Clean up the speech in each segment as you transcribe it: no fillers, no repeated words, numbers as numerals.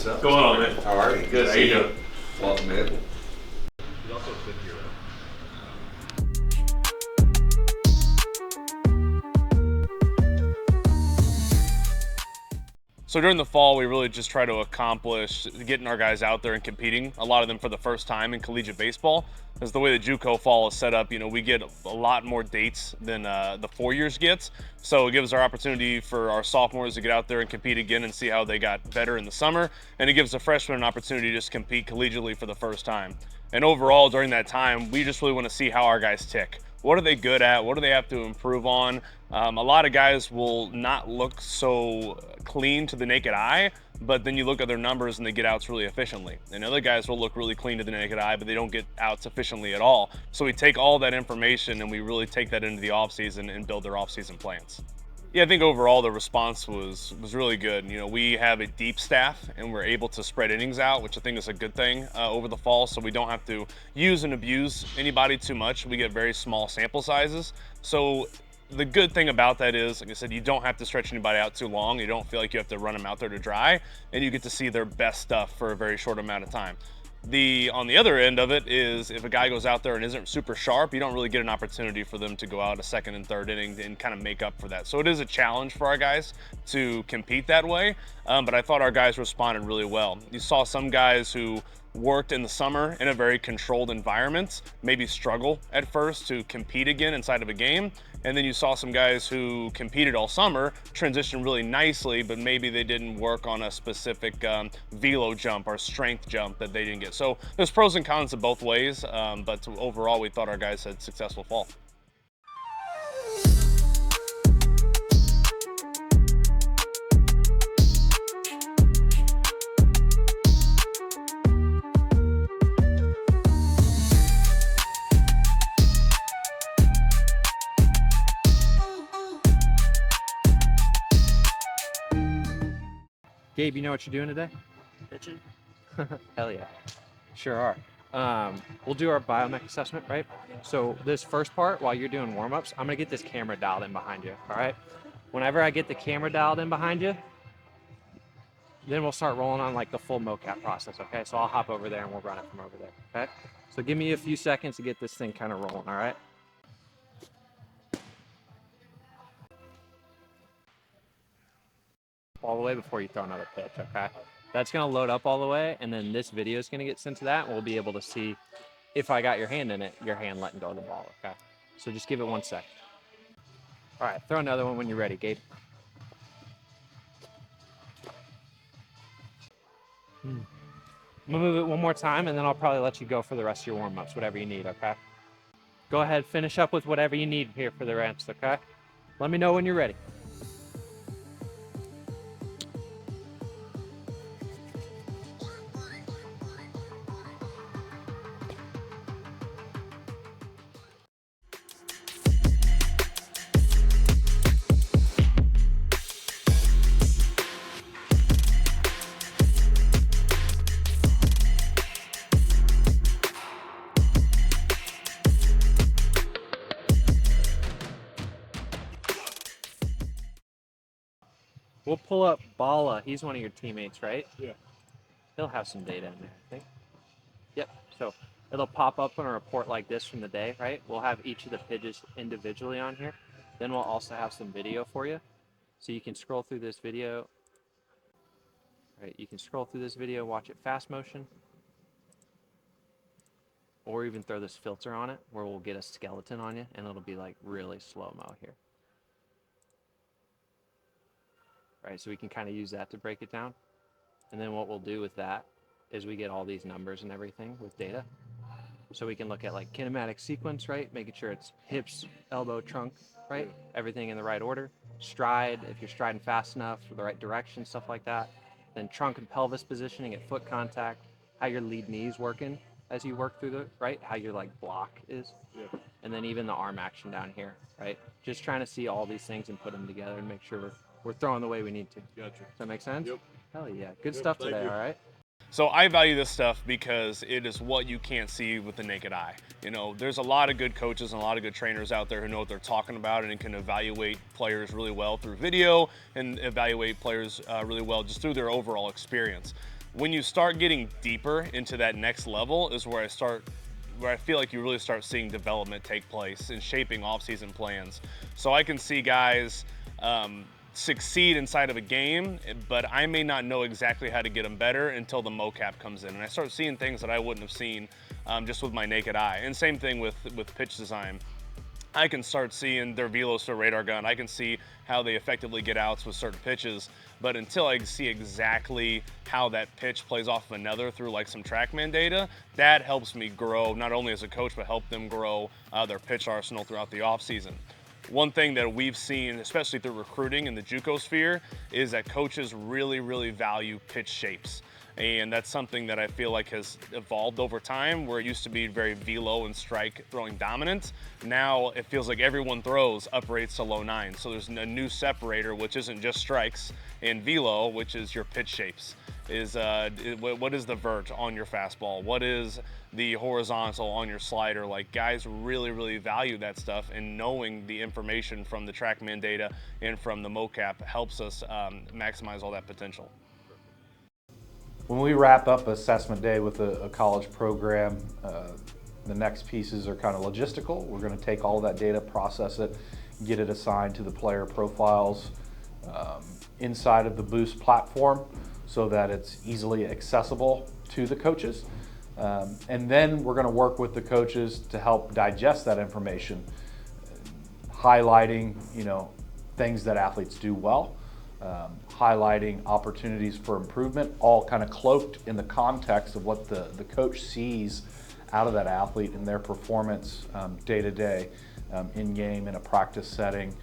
What's up? What's going on, man? How are you? Good. How you doing? Welcome in. He's also a good hero. So during the fall, we really just try to accomplish getting our guys out there and competing, a lot of them for the first time in collegiate baseball. Because the way the Juco fall is set up, you know, we get a lot more dates than the 4 years gets. So it gives our opportunity for our sophomores to get out there and compete again and see how they got better in the summer. And it gives the freshmen an opportunity to just compete collegiately for the first time. And overall, during that time, we just really want to see how our guys tick. What are they good at? What do they have to improve on? A lot of guys will not look so clean to the naked eye, but then you look at their numbers and they get outs really efficiently. And other guys will look really clean to the naked eye, but they don't get outs efficiently at all. So we take all that information and we really take that into the offseason and build their offseason plans. Yeah, I think overall the response was really good. You know, we have a deep staff and we're able to spread innings out, which I think is a good thing over the fall. So we don't have to use and abuse anybody too much. We get very small sample sizes. So the good thing about that is, like I said, you don't have to stretch anybody out too long. You don't feel like you have to run them out there to dry, and you get to see their best stuff for a very short amount of time. On the other end of it is if a guy goes out there and isn't super sharp, you don't really get an opportunity for them to go out a second and third inning and kind of make up for that. So it is a challenge for our guys to compete that way, but I thought our guys responded really well. You saw some guys who worked in the summer in a very controlled environment, maybe struggle at first to compete again inside of a game. And then you saw some guys who competed all summer transition really nicely, but maybe they didn't work on a specific velo jump or strength jump that they didn't get. So there's pros and cons to both ways, but overall we thought our guys had a successful fall. Gabe, you know what you're doing today? Pitching? Hell yeah. Sure are. We'll do our biomech assessment, right? So this first part, while you're doing warm-ups, I'm gonna get this camera dialed in behind you, all right? Whenever I get the camera dialed in behind you, then we'll start rolling on like the full mocap process, okay? So I'll hop over there and we'll run it from over there, okay? So give me a few seconds to get this thing kind of rolling, all right? All the way before you throw another pitch, okay? That's gonna load up all the way, and then this video is gonna get sent to that, and we'll be able to see if I got your hand in it, your hand letting go of the ball, okay? So just give it 1 sec. All right, throw another one when you're ready, Gabe. I'm gonna move it one more time, and then I'll probably let you go for the rest of your warm-ups, whatever you need, okay? Go ahead, finish up with whatever you need here for the rest, okay? Let me know when you're ready. We'll pull up Bala. He's one of your teammates, right? Yeah. He'll have some data in there, I think. Yep. So it'll pop up on a report like this from the day, right? We'll have each of the pitches individually on here. Then we'll also have some video for you. So you can scroll through this video. Right, you can scroll through this video, watch it fast motion. Or even throw this filter on it where we'll get a skeleton on you and it'll be like really slow-mo here. Right, so we can kind of use that to break it down. And then what we'll do with that is we get all these numbers and everything with data. So we can look at like kinematic sequence, right? Making sure it's hips, elbow, trunk, right? Everything in the right order. Stride, if you're striding fast enough, the right direction, stuff like that. Then trunk and pelvis positioning at foot contact, how your lead knee's working as you work through the, right? How your like block is. Yeah. And then even the arm action down here, right? Just trying to see all these things and put them together and make sure we're throwing the way we need to. Gotcha. Does that make sense? Yep. Hell yeah. Good Yep, stuff thank today, you. all right? So I value this stuff because it is what you can't see with the naked eye. You know, there's a lot of good coaches and a lot of good trainers out there who know what they're talking about and can evaluate players really well through video and evaluate players really well just through their overall experience. When you start getting deeper into that next level is where I feel like you really start seeing development take place and shaping off-season plans. So I can see guys succeed inside of a game, but I may not know exactly how to get them better until the mocap comes in. And I start seeing things that I wouldn't have seen just with my naked eye. And same thing with pitch design. I can start seeing their velos to a radar gun. I can see how they effectively get outs with certain pitches. But until I see exactly how that pitch plays off of another through like some TrackMan data, that helps me grow, not only as a coach, but help them grow their pitch arsenal throughout the offseason. One thing that we've seen, especially through recruiting in the Juco sphere, is that coaches really, really value pitch shapes. And that's something that I feel like has evolved over time, where it used to be very velo and strike throwing dominant. Now it feels like everyone throws up rates to low nines. So there's a new separator, which isn't just strikes, and velo, which is your pitch shapes. What is the vert on your fastball? What is the horizontal on your slider? Like, guys really, really value that stuff, and knowing the information from the TrackMan data and from the mocap helps us maximize all that potential. When we wrap up assessment day with a college program, the next pieces are kind of logistical. We're going to take all of that data, process it, get it assigned to the player profiles inside of the Boost platform so that it's easily accessible to the coaches. And then we're going to work with the coaches to help digest that information, highlighting, things that athletes do well, highlighting opportunities for improvement, all kind of cloaked in the context of what the coach sees out of that athlete in their performance day to day, in game, in a practice setting,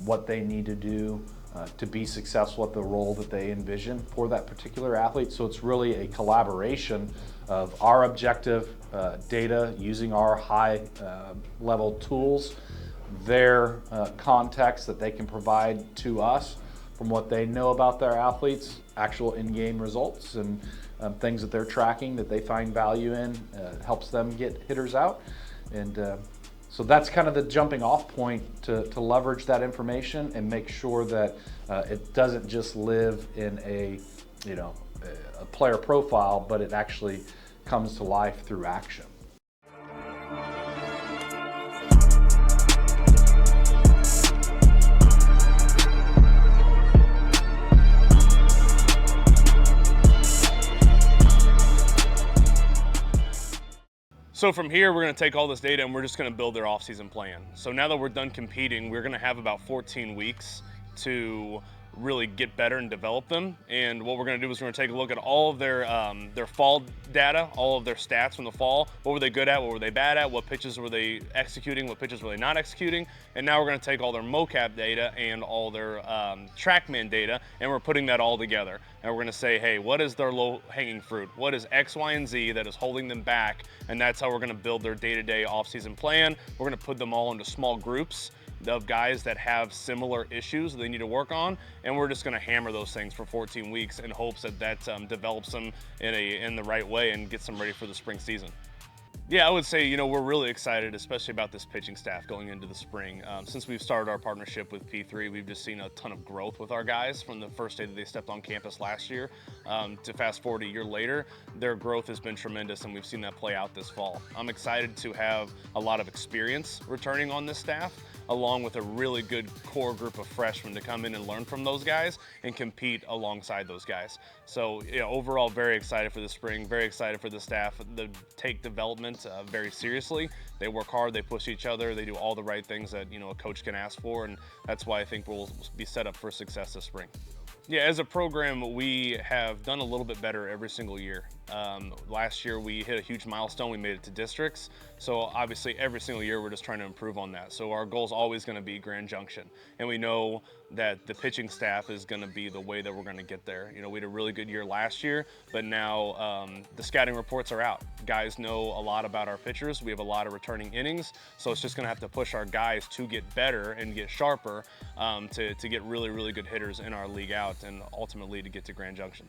what they need to do to be successful at the role that they envision for that particular athlete. So it's really a collaboration of our objective data using our high level tools, their context that they can provide to us from what they know about their athletes, actual in-game results, and things that they're tracking that they find value in, helps them get hitters out. And so that's kind of the jumping off point to leverage that information and make sure that it doesn't just live in a player profile, but it actually comes to life through action. So from here, we're going to take all this data and we're just going to build their off-season plan. So now that we're done competing, we're going to have about 14 weeks to really get better and develop them. And what we're going to do is we're going to take a look at all of their fall data, all of their stats from the fall. What were they good at? What were they bad at? What pitches were they executing? What pitches were they not executing? And now we're going to take all their mocap data and all their TrackMan data, and we're putting that all together. And we're going to say, hey, what is their low-hanging fruit? What is X, Y, and Z that is holding them back? And that's how we're going to build their day-to-day off-season plan. We're going to put them all into small groups of guys that have similar issues they need to work on, and we're just going to hammer those things for 14 weeks in hopes that develops them in the right way and gets them ready for the spring season. Yeah, I would say, we're really excited, especially about this pitching staff going into the spring. Since we've started our partnership with P3, we've just seen a ton of growth with our guys from the first day that they stepped on campus last year to fast forward a year later. Their growth has been tremendous, and we've seen that play out this fall. I'm excited to have a lot of experience returning on this staff, along with a really good core group of freshmen to come in and learn from those guys and compete alongside those guys. So overall, very excited for the spring, very excited for the staff. They take development very seriously. They work hard, they push each other, they do all the right things that a coach can ask for, and that's why I think we'll be set up for success this spring. Yeah, as a program, we have done a little bit better every single year. Last year, we hit a huge milestone. We made it to districts. So obviously, every single year, we're just trying to improve on that. So our goal is always going to be Grand Junction. And we know that the pitching staff is going to be the way that we're going to get there. We had a really good year last year, but now the scouting reports are out. Guys know a lot about our pitchers. We have a lot of returning innings. So it's just going to have to push our guys to get better and get sharper to get really, really good hitters in our league out and ultimately to get to Grand Junction.